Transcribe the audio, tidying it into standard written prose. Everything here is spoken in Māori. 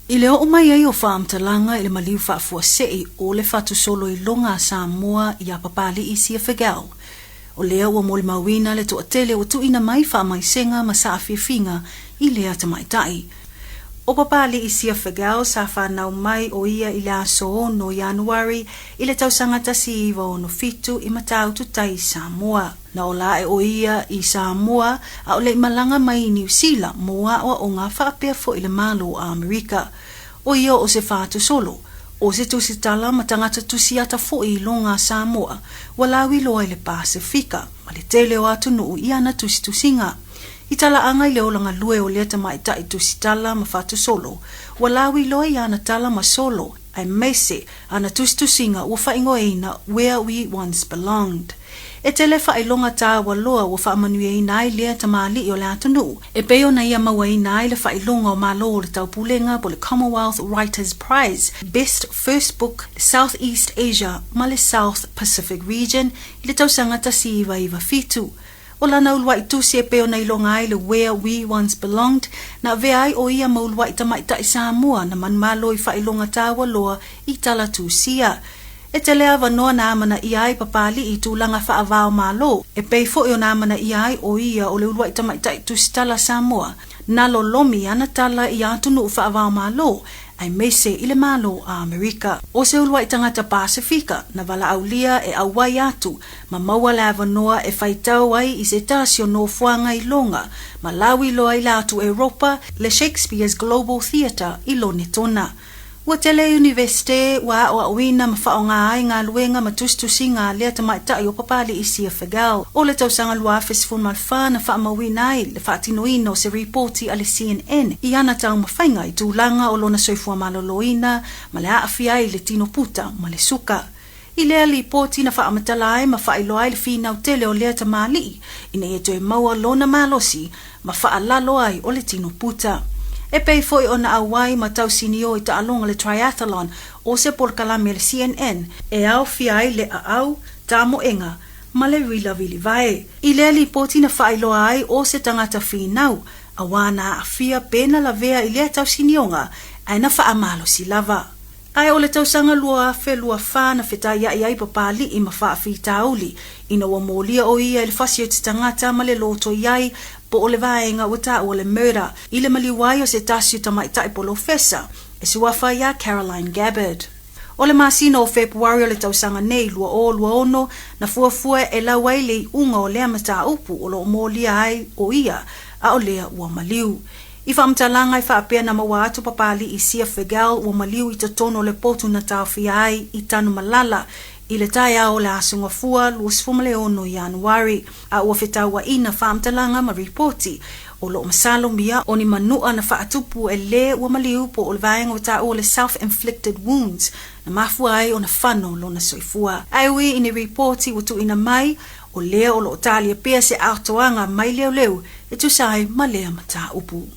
I leo o mai ai o whaamtalanga i le maliu whaafuasei o le whatusolo i longa Samoa i a Papali'i Sia Figiel. O lea ua mole mawina le toa tele o tuina mai whaamaisenga ma saafiafinga i lea tamaitai. O Papali'i Sia Figiel sa whanau mai o ia i le aso no Januari i le tauāloa o no fitu i matau tutai Samoa. Na o lae o ia i Samoa a o le malanga mai i New Zealand moa o ngā whaapea fo i le malo a Amerika. O ia o se whātu solo, o se tusitala ma tagata tusiata fo i longa Samoa, walawi loa i le pasefika, ma le tele o atunuu i ana tusitusiga. I tala anga i leo langa lue o lea tamaita i tusitala ma whātu solo, walawi loa i ana tala ma solo, ai mese ana tusitusiga ua whaingoeina where we once belonged. E tele whailonga tauāloa ua whaamanueina ai lea tamali'i o le atunuu. E peo na ia mauaina ai le whailonga o malo o le taupulenga po le Commonwealth Writers Prize, Best First Book, Southeast Asia ma le South Pacific Region i le tauāloa iwa fitu. O lana ulua i tusi e peo na ilonga ai le Where We Once Belonged, na vea ai o ia maulua i tamaita i Samoa na manmalo i whailonga tauāloa i tala tusia. E te lea wanoa na amana i ai papali i tūlanga faavaomalo. E pei fo i o na amana i ai o ia o le ulua i tamaita i tusitala Samoa. Na lo lomi ana tala i atunuu faavaomalo, ai mese i le malo a Amerika. O se ulua i tagata pasefika na wala aulia e awai atu, ma maua la wanoa e whaitau ai i se tasi o no fuanga i longa, ma lawi loa i la atu Europa, le Shakespeare's Global Theatre i lo netona. Ua tele universite wa o awina ma whaonga ai ngā luenga ma tusitusiga lea tamaitai o Papali'i Sia Figiel. O le tausanga lua fesifun malwha na whaamawina ai le whaatinoina o se reporti a le CNN i ana tau mawhainga i tūlanga o lona soifua maloloina ma le aafia ai le tino puta ma le suka. I lea li poti na whaamatala ai ma whailo ai le whina tele o lea tamali'i ina e toe maua lona malosi ma whaalalo ai o le tino puta. E pei foi ona awai ma tau sinio i taalonga le triathlon o se porkalame le CNN e au fiai le au tamoenga ma le wili vai. I lea li poti na whailoa ai o se tangata whinau a wana a fia pena la vea i lea tau sinionga ai na faamalo si lava. Ai o le tausanga lua wha na whitai ai Papali'i ma whaafi tauli ina wa molia o ia le whasi o te tangata ma le loto iai po o le vaenga wata o le murder i le maliwai o se tasi o tamaitai polo fesa e se wafa ia Caroline Gabbard. O le masino o Februari o le tausanga nei lua ono na fuafua e lawai le unga o lea mata upu o lo molia ai o ia a o lea ua maliu. I whaamtalanga i whaapea na maua atu Papali'i Sia Figiel ua maliu i tatono le potu na tawhia ai i tanu malala i le taia o le asunga fua luasfumaleono Januari a ua whetaua ina whaamtalanga ma reporti o lo masalo mia o ni manua na whaatupu e le ua maliu po o le vaenga wata o le self-inflicted wounds na mafua ai o na whano lo na soifua. Aiwi i ni reporti watu ina mai o lea o lo talia pia se autoanga mai leo e tusai ma lea mata upu.